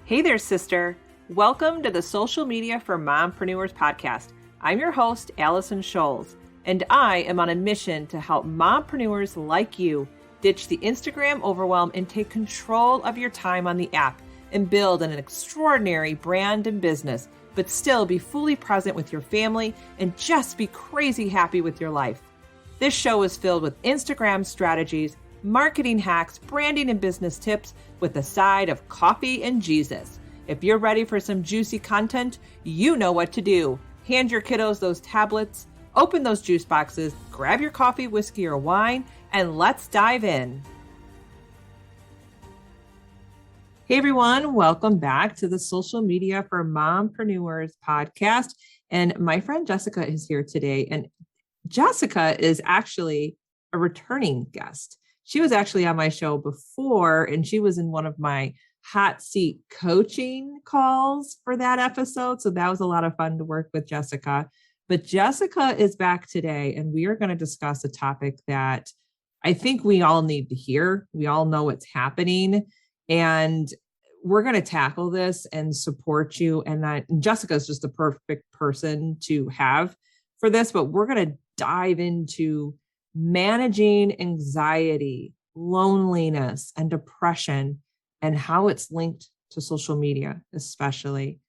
Hey there, sister. Welcome to the Social Media for Mompreneurs podcast. I'm your host, Allison Scholes, and I am on a mission to help mompreneurs like you ditch the Instagram overwhelm and take control of your time on the app and build an extraordinary brand and business, but still be fully present with your family and just be crazy happy with your life. This show is filled with Instagram strategies, marketing hacks, branding and business tips with a side of coffee and Jesus. If you're ready for some juicy content, you know what to do. Hand your kiddos those tablets, open those juice boxes, grab your coffee, whiskey, or wine, and let's dive in. Hey everyone, welcome back to the Social Media for Mompreneurs podcast. And my friend Jessica is here today. And Jessica is actually a returning guest. She was actually on my show before, and she was in one of my hot seat coaching calls for that episode. So that was a lot of fun to work with Jessica. But Jessica is back today, and we are going to discuss a topic that I think we all need to hear. We all know what's happening, and we're going to tackle this and support you. And Jessica is just the perfect person to have for this, but we're going to dive into managing anxiety, loneliness, and depression, and how it's linked to social media, especially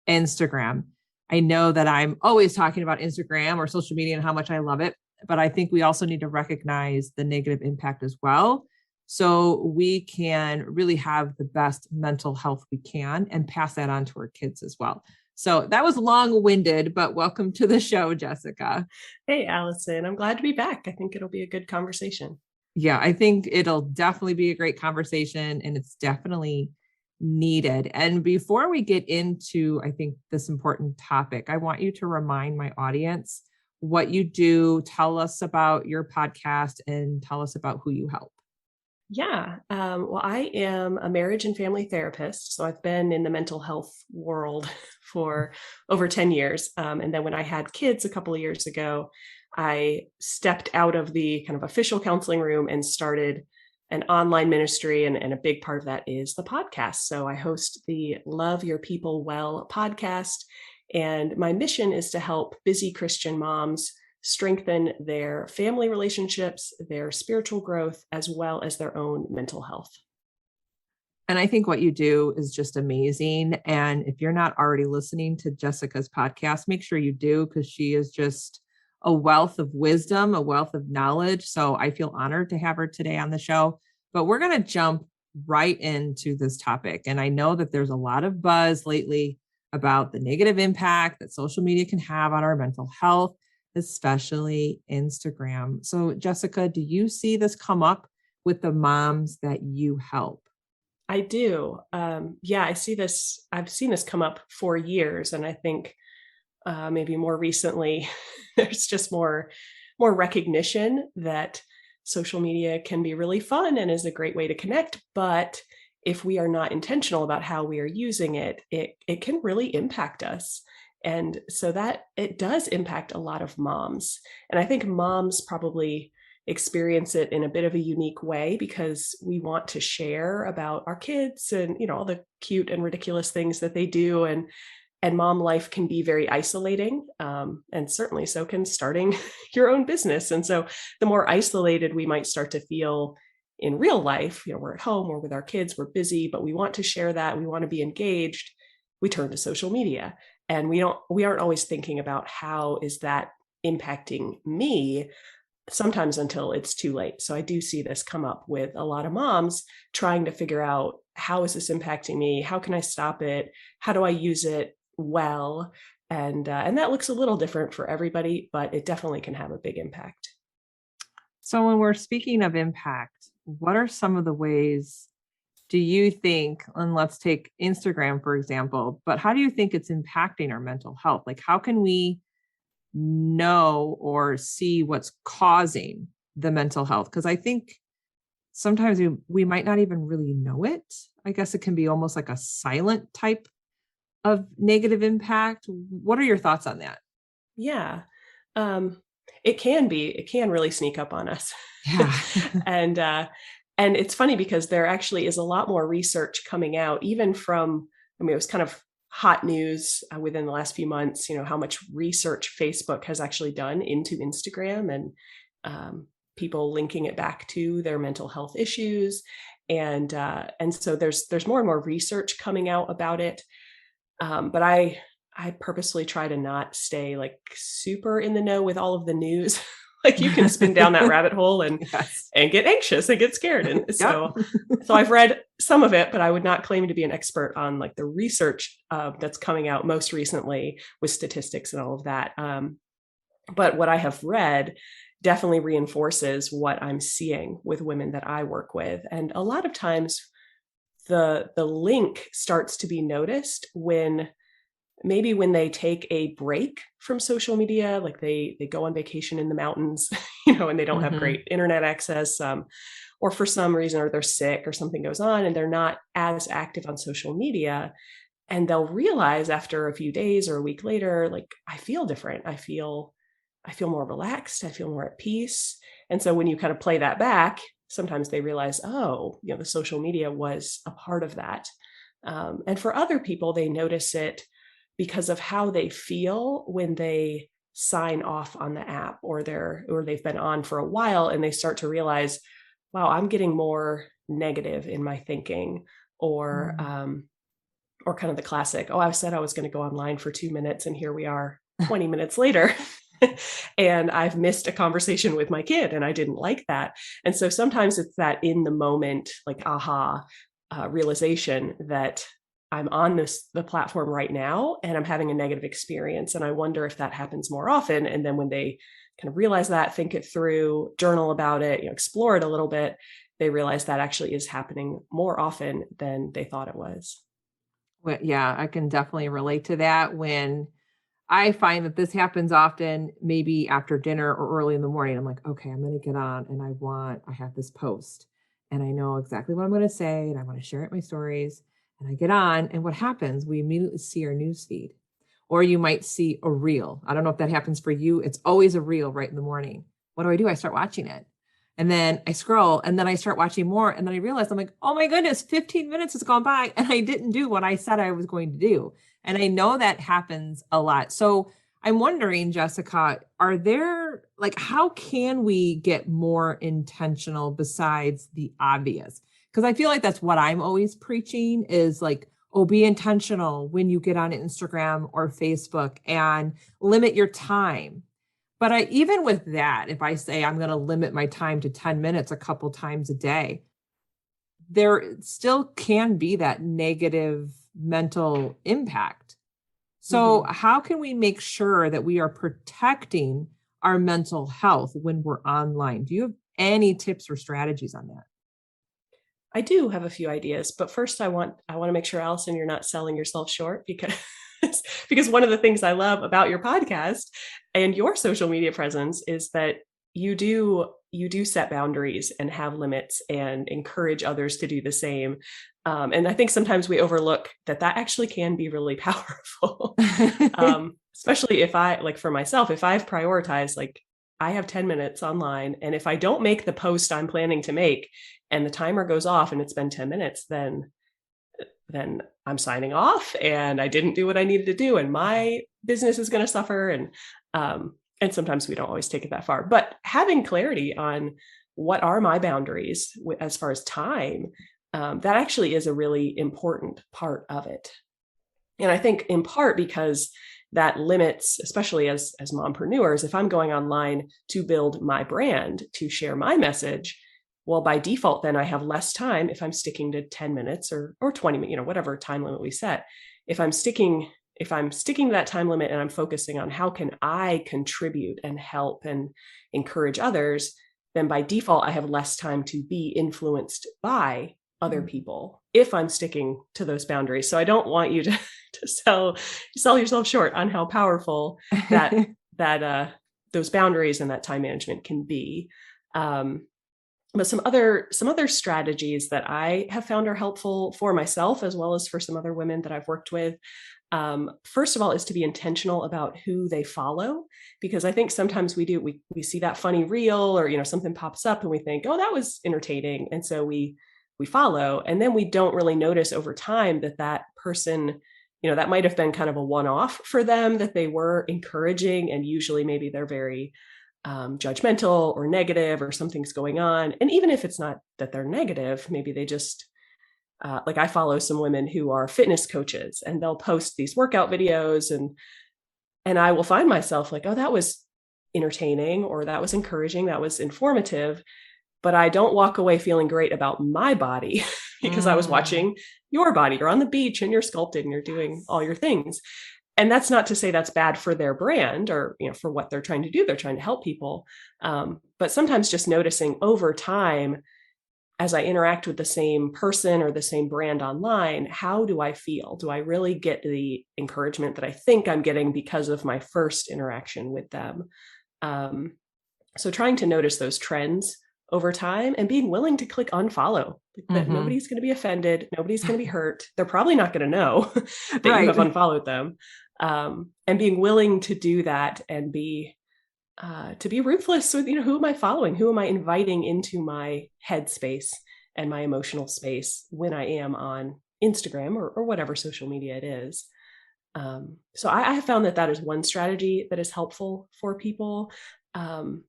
Instagram. I know that I'm always talking about Instagram or social media and how much I love it, but I think we also need to recognize the negative impact as well, so we can really have the best mental health we can and pass that on to our kids as well. So that was long-winded, but welcome to the show, Jessica. Hey, Allison. I'm glad to be back. I think it'll be a good conversation. Yeah, I think it'll definitely be a great conversation, and it's definitely needed. And before we get into, I think, this important topic, I want you to remind my audience what you do, tell us about your podcast, and tell us about who you help. Yeah. Well, I am a marriage and family therapist. So I've been in the mental health world for over 10 years. And then when I had kids a couple of years ago, I stepped out of the kind of official counseling room and started an online ministry. And a big part of that is the podcast. So I host the Love Your People Well podcast. And my mission is to help busy Christian moms strengthen their family relationships, their spiritual growth, as well as their own mental health. And I think what you do is just amazing. And if you're not already listening to Jessica's podcast, make sure you do, because she is just a wealth of wisdom, a wealth of knowledge. So I feel honored to have her today on the show. But we're going to jump right into this topic. And I know that there's a lot of buzz lately about the negative impact that social media can have on our mental health, especially Instagram. So Jessica, do you see this come up with the moms that you help? I do. Yeah, I see this. I've seen this come up for years. And I think maybe more recently, there's just more recognition that social media can be really fun and is a great way to connect. But if we are not intentional about how we are using it, it can really impact us. And so that it does impact a lot of moms. And I think moms probably experience it in a bit of a unique way because we want to share about our kids and, all the cute and ridiculous things that they do. And mom life can be very isolating. And certainly so can starting your own business. And so the more isolated we might start to feel in real life, we're at home, we're with our kids, we're busy, but we want to share that. We want to be engaged. We turn to social media. And we aren't always thinking about how is that impacting me, sometimes until it's too late. So I do see this come up with a lot of moms trying to figure out, how is this impacting me? How can I stop it? How do I use it well? And that looks a little different for everybody, but it definitely can have a big impact. So when we're speaking of impact, what are some of the ways do you think, and let's take Instagram, for example, but how do you think it's impacting our mental health? Like, how can we know or see what's causing the mental health? Because I think sometimes we might not even really know it. I guess it can be almost like a silent type of negative impact. What are your thoughts on that? Yeah. It can really sneak up on us. Yeah. And it's funny because there actually is a lot more research coming out, even from I mean, it was kind of hot news within the last few months, how much research Facebook has actually done into Instagram, and people linking it back to their mental health issues. And so there's more and more research coming out about it. But I purposely try to not stay like super in the know with all of the news. Like you can spin down that rabbit hole and Yes. and get anxious and get scared. And so I've read some of it, but I would not claim to be an expert on like the research that's coming out most recently with statistics and all of that. But what I have read definitely reinforces what I'm seeing with women that I work with. And a lot of times the link starts to be noticed when they take a break from social media, like they go on vacation in the mountains, and they don't have great internet access, or for some reason, or they're sick or something goes on and they're not as active on social media. And they'll realize after a few days or a week later, like, I feel different. I feel more relaxed. I feel more at peace. And so when you kind of play that back, sometimes they realize, oh, the social media was a part of that. And for other people, they notice it because of how they feel when they sign off on the app, or they've been on for a while and they start to realize, wow, I'm getting more negative in my thinking, or kind of the classic, oh, I said I was going to go online for 2 minutes and here we are 20 minutes later. And I've missed a conversation with my kid and I didn't like that. And so sometimes it's that in the moment, like aha, realization that I'm on the platform right now and I'm having a negative experience. And I wonder if that happens more often. And then when they kind of realize that, think it through, journal about it, explore it a little bit, they realize that actually is happening more often than they thought it was. Well, yeah, I can definitely relate to that. When I find that this happens often, maybe after dinner or early in the morning, I'm like, okay, I'm going to get on and I have this post and I know exactly what I'm going to say and I want to share it in my stories. And I get on, and what happens? We immediately see our news feed, or you might see a reel. I don't know if that happens for you. It's always a reel right in the morning. What do? I start watching it. And then I scroll and then I start watching more. And then I realize I'm like, oh my goodness, 15 minutes has gone by and I didn't do what I said I was going to do. And I know that happens a lot. So I'm wondering, Jessica, how can we get more intentional besides the obvious? Because I feel like that's what I'm always preaching is like, oh, be intentional when you get on Instagram or Facebook and limit your time. But even with that, if I say I'm going to limit my time to 10 minutes a couple times a day, there still can be that negative mental impact. So how can we make sure that we are protecting our mental health when we're online? Do you have any tips or strategies on that? I do have a few ideas, but first I want to make sure, Allison, you're not selling yourself short, because one of the things I love about your podcast and your social media presence is that you do set boundaries and have limits and encourage others to do the same. And I think sometimes we overlook that actually can be really powerful. Especially if for myself, if I've prioritized, like I have 10 minutes online, and if I don't make the post I'm planning to make and the timer goes off and it's been 10 minutes, then I'm signing off and I didn't do what I needed to do and my business is going to suffer. And sometimes we don't always take it that far, but having clarity on what are my boundaries as far as time, that actually is a really important part of it. And I think in part because that limits, especially as mompreneurs, if I'm going online to build my brand, to share my message, well, by default, then I have less time if I'm sticking to 10 minutes or 20 minutes, whatever time limit we set. If I'm sticking to that time limit and I'm focusing on how can I contribute and help and encourage others, then by default, I have less time to be influenced by other people if I'm sticking to those boundaries. So I don't want you to sell yourself short on how powerful that those boundaries and that time management can be. But some other strategies that I have found are helpful for myself as well as for some other women that I've worked with. First of all, is to be intentional about who they follow, because I think sometimes we see that funny reel or something pops up and we think, oh, that was entertaining, and so we we follow. And then we don't really notice over time that that person, that might have been kind of a one-off for them, that they were encouraging, and usually maybe they're very judgmental or negative, or something's going on. And even if it's not that they're negative, maybe they just like I follow some women who are fitness coaches, and they'll post these workout videos, and I will find myself like, oh, that was entertaining, or that was encouraging, that was informative, but I don't walk away feeling great about my body because I was watching your body. You're on the beach and you're sculpting, you're doing all your things. And that's not to say that's bad for their brand, or for what they're trying to do. They're trying to help people. But sometimes just noticing over time, as I interact with the same person or the same brand online, how do I feel? Do I really get the encouragement that I think I'm getting because of my first interaction with them? So trying to notice those trends over time, and being willing to click unfollow. That nobody's going to be offended. Nobody's going to be hurt. They're probably not going to know that you have unfollowed them. And being willing to do that, and to be ruthless with, who am I following? Who am I inviting into my headspace and my emotional space when I am on Instagram or whatever social media it is. So I have found that is one strategy that is helpful for people. And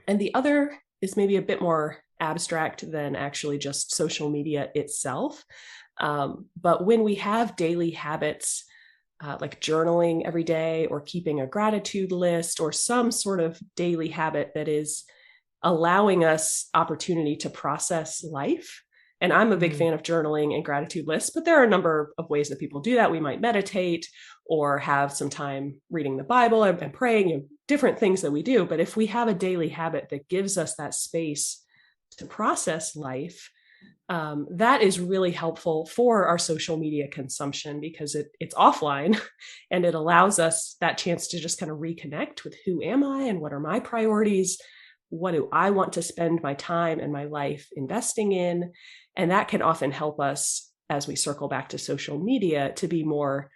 the other is maybe a bit more abstract than actually just social media itself. But when we have daily habits, like journaling every day, or keeping a gratitude list, or some sort of daily habit that is allowing us opportunity to process life. And I'm a big fan of journaling and gratitude lists, but there are a number of ways that people do that. We might meditate, or have some time reading the Bible and praying, different things that we do. But if we have a daily habit that gives us that space to process life, that is really helpful for our social media consumption, because it's offline and it allows us that chance to just kind of reconnect with who am I and what are my priorities? What do I want to spend my time and my life investing in? And that can often help us, as we circle back to social media, to be more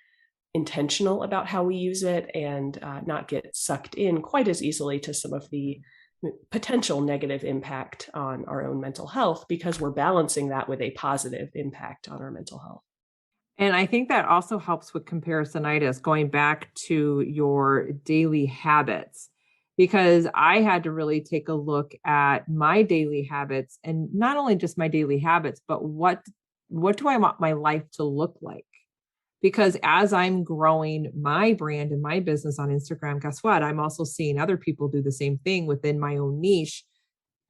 intentional about how we use it, and not get sucked in quite as easily to some of the potential negative impact on our own mental health, because we're balancing that with a positive impact on our mental health. And I think that also helps with comparisonitis, going back to your daily habits, because I had to really take a look at my daily habits, and not only just my daily habits, but what do I want my life to look like? Because as I'm growing my brand and my business on Instagram, guess what? I'm also seeing other people do the same thing within my own niche.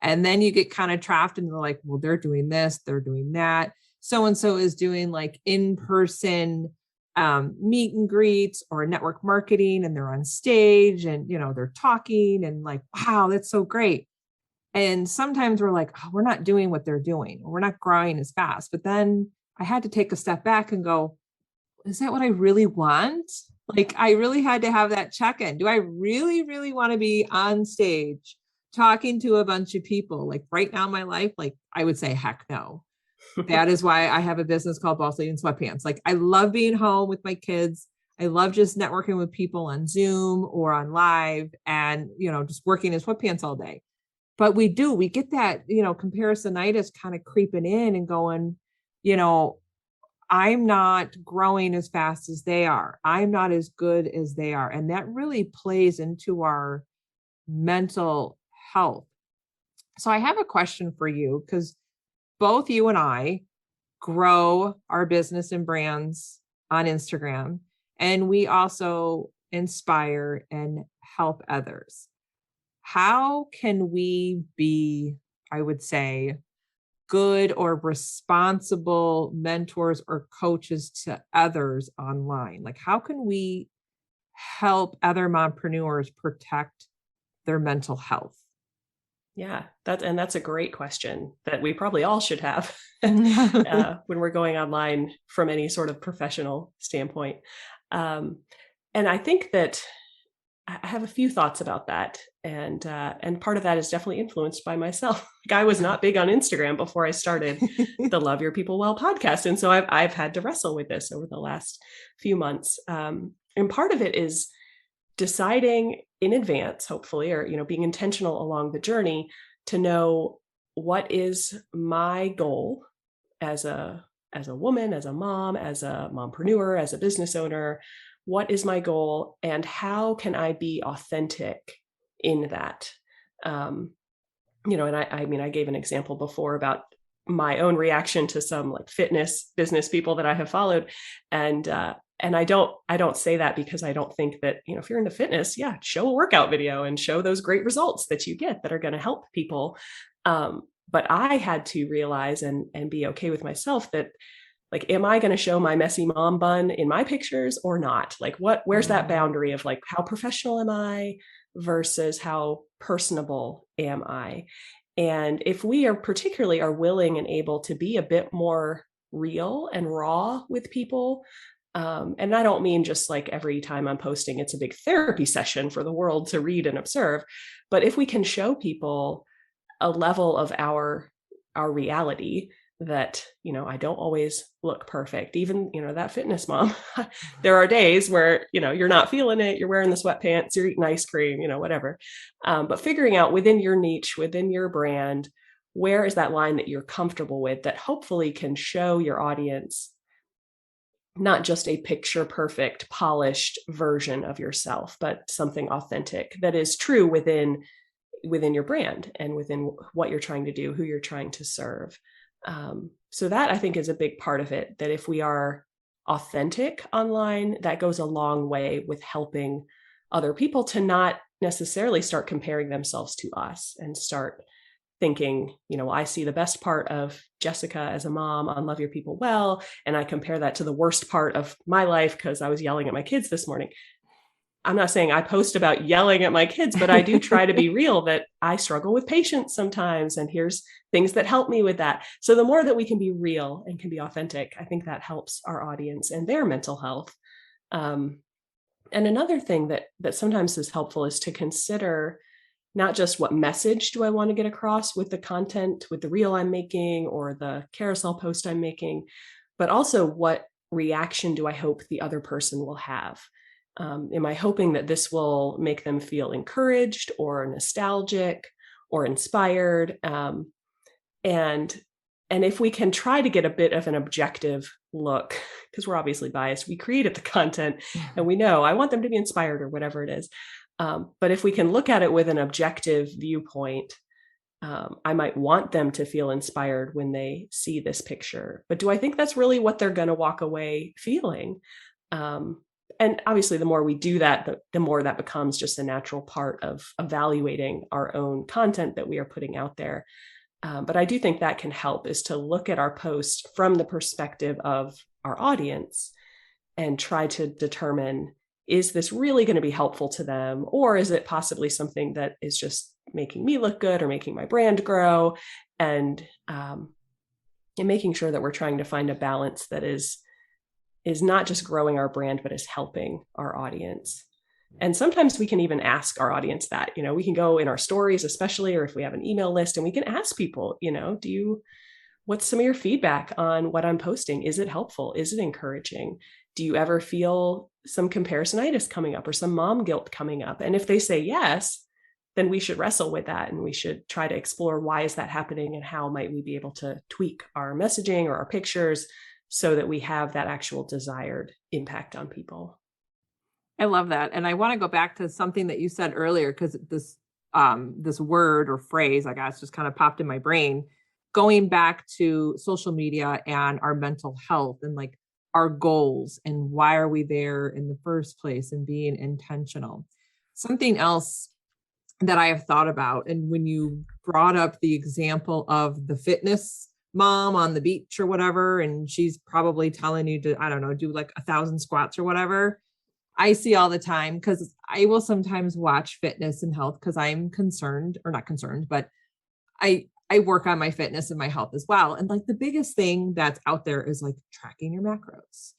And then you get kind of trapped into like, well, they're doing this, they're doing that. So-and-so is doing like in-person meet and greets or network marketing, and they're on stage and, they're talking, and like, wow, that's so great. And sometimes we're like, oh, we're not doing what they're doing, or we're not growing as fast. But then I had to take a step back and go, is that what I really want? Like, I really had to have that check-in. Do I really, really want to be on stage talking to a bunch of people? Like right now in my life, like I would say, heck no. That is why I have a business called Boss Lady in Sweatpants. Like, I love being home with my kids. I love just networking with people on Zoom or on live, and, just working in sweatpants all day. But we get that, comparisonitis kind of creeping in and going, I'm not growing as fast as they are. I'm not as good as they are. And that really plays into our mental health. So I have a question for you, because both you and I grow our business and brands on Instagram, and we also inspire and help others. How can we be, I would say, good or responsible mentors or coaches to others online? Like, how can we help other mompreneurs protect their mental health? Yeah, that's a great question that we probably all should have when we're going online from any sort of professional standpoint. And I think that I have a few thoughts about that, and part of that is definitely influenced by myself. Like, I was not big on Instagram before I started the Love Your People Well podcast, and so I've had to wrestle with this over the last few months. And part of it is deciding in advance, hopefully, or being intentional along the journey to know what is my goal as a woman, as a mom, as a mompreneur, as a business owner? What is my goal, and how can I be authentic in that? And I mean, I gave an example before about my own reaction to some like fitness business people that I have followed, and I don't say that because I don't think that, if you're into fitness, yeah, show a workout video and show those great results that you get that are going to help people. But I had to realize and be okay with myself that, like, am I going to show my messy mom bun in my pictures or not? Like, where's that boundary of like, how professional am I versus how personable am I? And if we are willing and able to be a bit more real and raw with people, and I don't mean just like every time I'm posting, it's a big therapy session for the world to read and observe, but if we can show people a level of our reality that, I don't always look perfect. Even, that fitness mom, there are days where, you're not feeling it, you're wearing the sweatpants, you're eating ice cream, whatever. But figuring out within your niche, within your brand, where is that line that you're comfortable with that hopefully can show your audience not just a picture perfect, polished version of yourself, but something authentic that is true within your brand and within what you're trying to do, who you're trying to serve. So that, I think, is a big part of it, that if we are authentic online, that goes a long way with helping other people to not necessarily start comparing themselves to us and start thinking, I see the best part of Jessica as a mom on Love Your People Well, and I compare that to the worst part of my life because I was yelling at my kids this morning. I'm not saying I post about yelling at my kids, but I do try to be real that I struggle with patience sometimes. And here's things that help me with that. So the more that we can be real and can be authentic, I think that helps our audience and their mental health. And another thing that sometimes is helpful is to consider not just what message do I want to get across with the content, with the reel I'm making or the carousel post I'm making, but also what reaction do I hope the other person will have? Am I hoping that this will make them feel encouraged or nostalgic or inspired? And if we can try to get a bit of an objective look, because we're obviously biased, we created the content and we know I want them to be inspired or whatever it is. But if we can look at it with an objective viewpoint, I might want them to feel inspired when they see this picture. But do I think that's really what they're going to walk away feeling? And obviously, the more we do that, the more that becomes just a natural part of evaluating our own content that we are putting out there. But I do think that can help, is to look at our post from the perspective of our audience and try to determine, is this really going to be helpful to them? Or is it possibly something that is just making me look good or making my brand grow? And making sure that we're trying to find a balance that is not just growing our brand, but is helping our audience. And sometimes we can even ask our audience that, we can go in our stories, especially, or if we have an email list, and we can ask people, what's some of your feedback on what I'm posting? Is it helpful? Is it encouraging? Do you ever feel some comparisonitis coming up or some mom guilt coming up? And if they say yes, then we should wrestle with that. And we should try to explore, why is that happening? And how might we be able to tweak our messaging or our pictures so that we have that actual desired impact on people? I love that. And I want to go back to something that you said earlier, because this word or phrase, I guess, just kind of popped in my brain, going back to social media and our mental health and like our goals and why are we there in the first place and being intentional. Something else that I have thought about, and when you brought up the example of the fitness mom on the beach or whatever, and she's probably telling you to, I don't know, do like 1,000 squats or whatever, I see all the time, because I will sometimes watch fitness and health because I'm concerned, or not concerned, but I work on my fitness and my health as well. And like the biggest thing that's out there is like tracking your macros.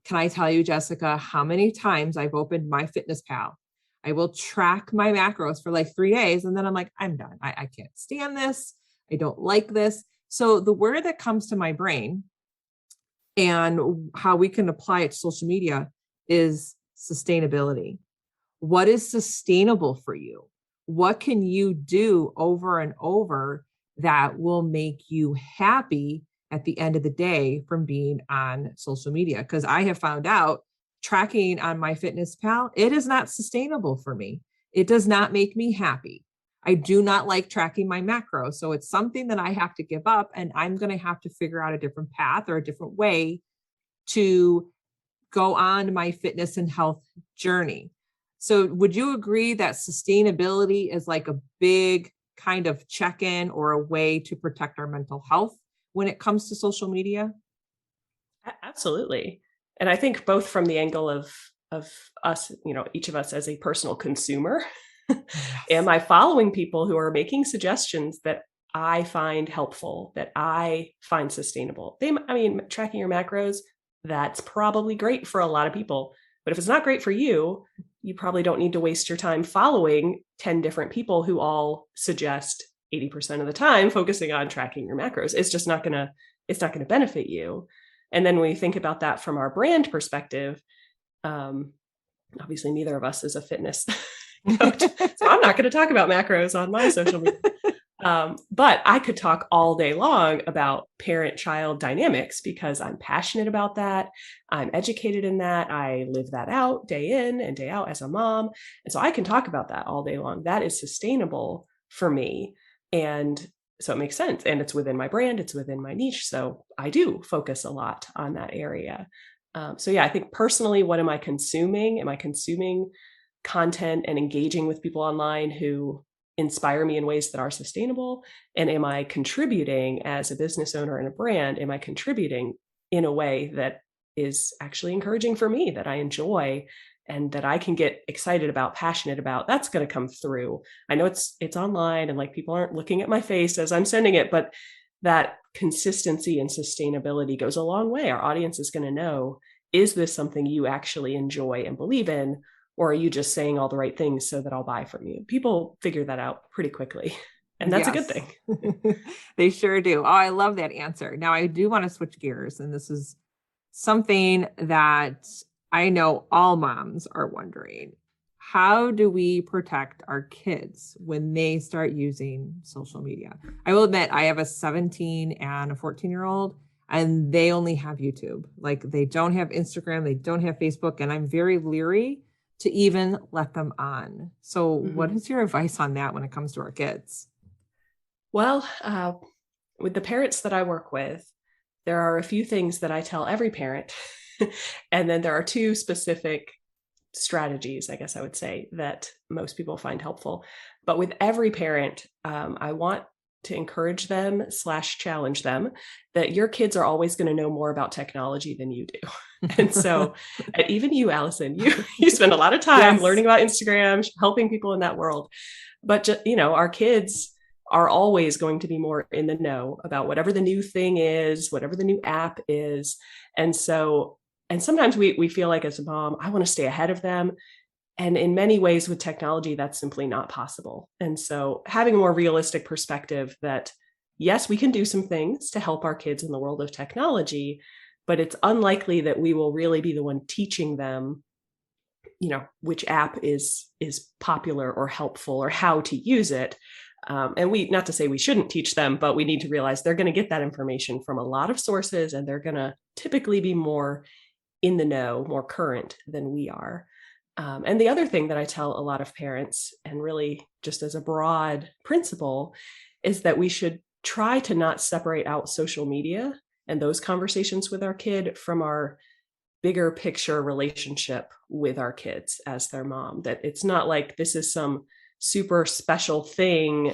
Can I tell you, Jessica, how many times I've opened my Fitness Pal? I will track my macros for like 3 days. And then I'm like, I'm done. I can't stand this. I don't like this. So the word that comes to my brain and how we can apply it to social media is sustainability. What is sustainable for you? What can you do over and over that will make you happy at the end of the day from being on social media. Because I have found out tracking on MyFitnessPal, it is not sustainable for me. It does not make me happy. I do not like tracking my macros. So it's something that I have to give up, and I'm going to have to figure out a different path or a different way to go on my fitness and health journey. So would you agree that sustainability is like a big kind of check-in or a way to protect our mental health when it comes to social media? Absolutely. And I think both from the angle of us, each of us as a personal consumer, am Yes. I following people who are making suggestions that I find helpful, that I find sustainable? Tracking your macros, that's probably great for a lot of people. But if it's not great for you, you probably don't need to waste your time following 10 different people who all suggest 80% of the time focusing on tracking your macros. It's not going to benefit you. And then when we think about that from our brand perspective, obviously neither of us is a fitness coach, so I'm not going to talk about macros on my social media. But I could talk all day long about parent-child dynamics because I'm passionate about that. I'm educated in that. I live that out day in and day out as a mom. And so I can talk about that all day long. That is sustainable for me. And so it makes sense. And it's within my brand, it's within my niche. So I do focus a lot on that area. So yeah, I think personally, what am I consuming? Am I consuming content and engaging with people online who inspire me in ways that are sustainable? And am I contributing as a business owner and a brand? Am I contributing in a way that is actually encouraging for me, that I enjoy and that I can get excited about, passionate about? That's going to come through. I know it's online and like people aren't looking at my face as I'm sending it, but that consistency and sustainability goes a long way. Our audience is going to know, is this something you actually enjoy and believe in? Or are you just saying all the right things so that I'll buy from you? People figure that out pretty quickly. And that's a good Yes, thing. they sure do. Oh, I love that answer. Now, I do want to switch gears, and this is something that I know all moms are wondering. How do we protect our kids when they start using social media? I will admit, I have a 17 and a 14-year-old, and they only have YouTube. Like, they don't have Instagram, they don't have Facebook, and I'm very leery to even let them on. So, what Mhm. is your advice on that when it comes to our kids? Well, with the parents that I work with, there are a few things that I tell every parent. And then there are two specific strategies, I guess I would say, that most people find helpful. But with every parent, I want to encourage them slash challenge them that your kids are always going to know more about technology than you do. And so, and even you, Allison, you spend a lot of time Yes. learning about Instagram, helping people in that world. But our kids are always going to be more in the know about whatever the new thing is, whatever the new app is. And so, and sometimes we feel like as a mom, I want to stay ahead of them. And in many ways with technology, that's simply not possible. And so having a more realistic perspective that, yes, we can do some things to help our kids in the world of technology, but it's unlikely that we will really be the one teaching them, which app is popular or helpful or how to use it. And not to say we shouldn't teach them, but we need to realize they're going to get that information from a lot of sources, and they're going to typically be more in the know, more current than we are. And the other thing that I tell a lot of parents, and really just as a broad principle, is that we should try to not separate out social media and those conversations with our kid from our bigger picture relationship with our kids as their mom. That it's not like this is some super special thing.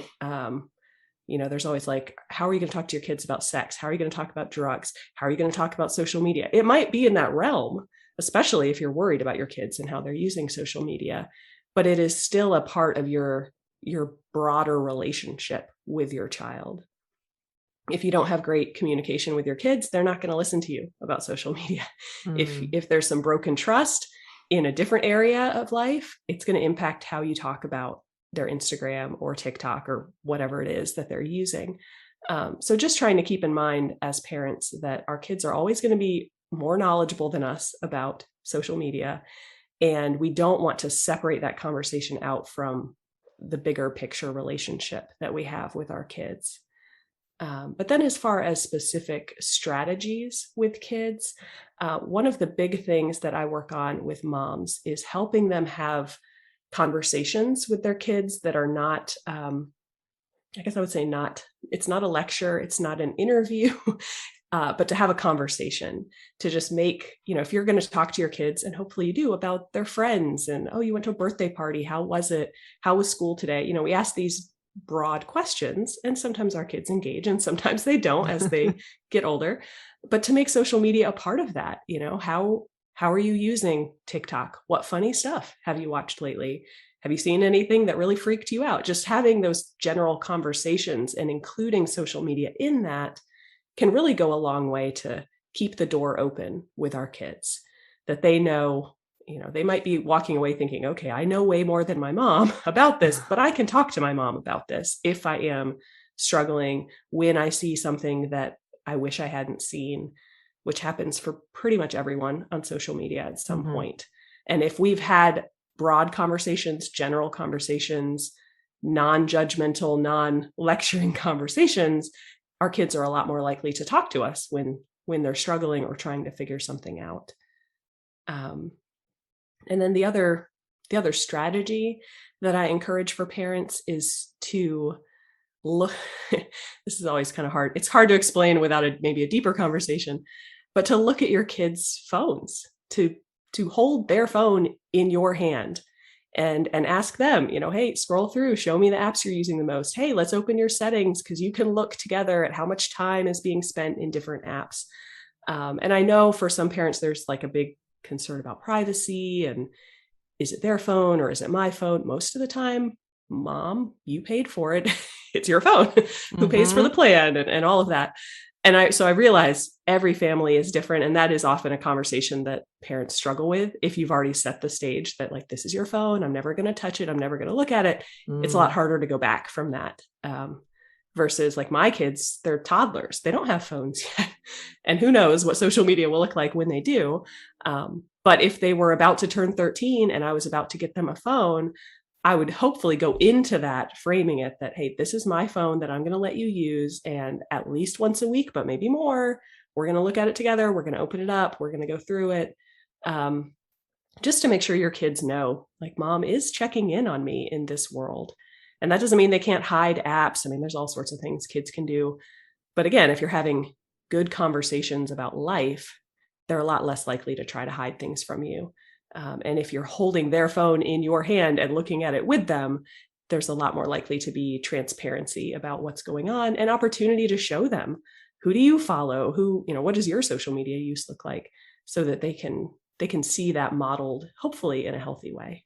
There's always like, how are you going to talk to your kids about sex? How are you going to talk about drugs? How are you going to talk about social media? It might be in that realm, especially if you're worried about your kids and how they're using social media, but it is still a part of your broader relationship with your child. If you don't have great communication with your kids, they're not going to listen to you about social media. Hmm. If there's some broken trust in a different area of life, it's going to impact how you talk about their Instagram or TikTok or whatever it is that they're using. So just trying to keep in mind as parents that our kids are always going to be more knowledgeable than us about social media. And we don't want to separate that conversation out from the bigger picture relationship that we have with our kids. But then as far as specific strategies with kids, one of the big things that I work on with moms is helping them have conversations with their kids that are not, I guess I would say not, it's not a lecture, it's not an interview, but to have a conversation, to just make, if you're going to talk to your kids, and hopefully you do, about their friends and, oh, you went to a birthday party. How was it? How was school today? We ask these broad questions, and sometimes our kids engage and sometimes they don't as they get older. But to make social media a part of that, how are you using TikTok? What funny stuff have you watched lately? Have you seen anything that really freaked you out? Just having those general conversations and including social media in that can really go a long way to keep the door open with our kids, that they know, they might be walking away thinking, okay, I know way more than my mom about this, but I can talk to my mom about this if I am struggling, when I see something that I wish I hadn't seen, which happens for pretty much everyone on social media at some point. And if we've had broad conversations, general conversations, non-judgmental, non-lecturing conversations, our kids are a lot more likely to talk to us when they're struggling or trying to figure something out. And then the other strategy that I encourage for parents is to look, this is always kind of hard. It's hard to explain without maybe a deeper conversation, but to look at your kids' phones, to hold their phone in your hand and ask them, hey, scroll through, show me the apps you're using the most. Hey, let's open your settings, because you can look together at how much time is being spent in different apps. And I know for some parents, there's like a big concern about privacy and, is it their phone or is it my phone? Most of the time, mom, you paid for it. It's your phone. Who pays for the plan and all of that. And so I realize every family is different. And that is often a conversation that parents struggle with. If you've already set the stage that, like, this is your phone, I'm never going to touch it, I'm never going to look at it. It's a lot harder to go back from that. Versus like my kids, they're toddlers. They don't have phones yet. And who knows what social media will look like when they do. But if they were about to turn 13 and I was about to get them a phone, I would hopefully go into that framing it that, hey, this is my phone that I'm going to let you use. And at least once a week, but maybe more, we're going to look at it together. We're going to open it up. We're going to go through it. Just to make sure your kids know, like, mom is checking in on me in this world. And that doesn't mean they can't hide apps. I mean, there's all sorts of things kids can do. But again, if you're having good conversations about life, they're a lot less likely to try to hide things from you. And if you're holding their phone in your hand and looking at it with them, there's a lot more likely to be transparency about what's going on and opportunity to show them, who do you follow? What does your social media use look like, so that they can see that modeled, hopefully in a healthy way.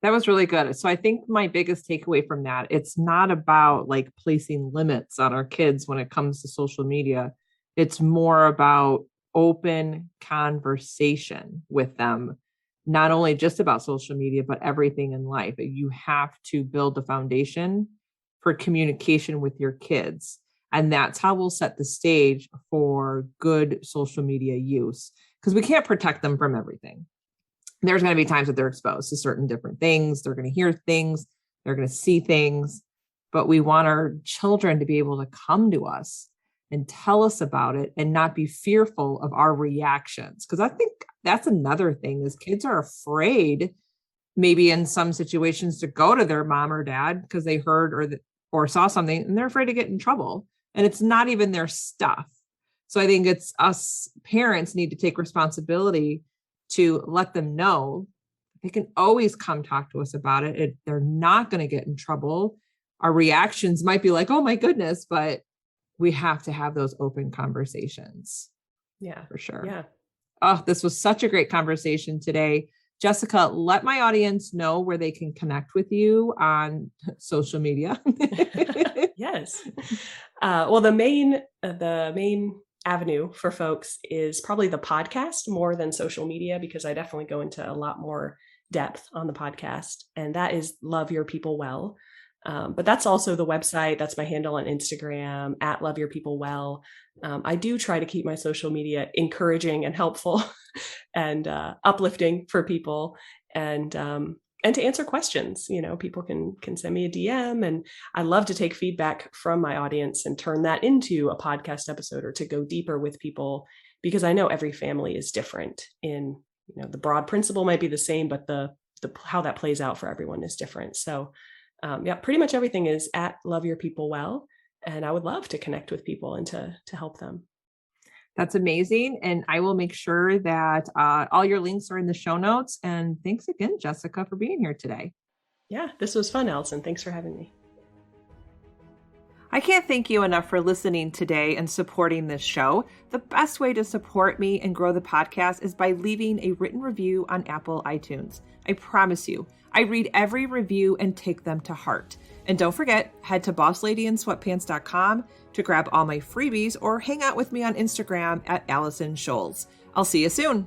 That was really good. So I think my biggest takeaway from that, it's not about like placing limits on our kids when it comes to social media. It's more about open conversation with them, not only just about social media, but everything in life. You have to build a foundation for communication with your kids. And that's how we'll set the stage for good social media use, because we can't protect them from everything. There's going to be times that they're exposed to certain different things. They're going to hear things, they're going to see things, but we want our children to be able to come to us and tell us about it and not be fearful of our reactions. Because I think that's another thing, is kids are afraid, maybe in some situations, to go to their mom or dad because they heard or saw something, and they're afraid to get in trouble. And it's not even their stuff. So I think it's us parents need to take responsibility to let them know they can always come talk to us about it. They're not going to get in trouble. Our reactions might be like, oh my goodness, but we have to have those open conversations. Yeah, for sure. Yeah. Oh, this was such a great conversation today. Jessica, let my audience know where they can connect with you on social media. Yes. Well, the main avenue for folks is probably the podcast more than social media, because I definitely go into a lot more depth on the podcast, and that is Love Your People Well. But that's also the website. That's my handle on Instagram, at Love Your People Well. I do try to keep my social media encouraging and helpful and uplifting for people. And and to answer questions. People can send me a DM, and I love to take feedback from my audience and turn that into a podcast episode, or to go deeper with people, because I know every family is different. In the broad principle might be the same, but the how that plays out for everyone is different. So pretty much everything is at Love Your People Well, and I would love to connect with people and to help them. That's amazing. And I will make sure that all your links are in the show notes. And thanks again, Jessica, for being here today. Yeah, this was fun, Allison. Thanks for having me. I can't thank you enough for listening today and supporting this show. The best way to support me and grow the podcast is by leaving a written review on Apple iTunes. I promise you, I read every review and take them to heart. And don't forget, head to BossLadyInSweatPants.com to grab all my freebies, or hang out with me on Instagram at Allison Scholes. I'll see you soon.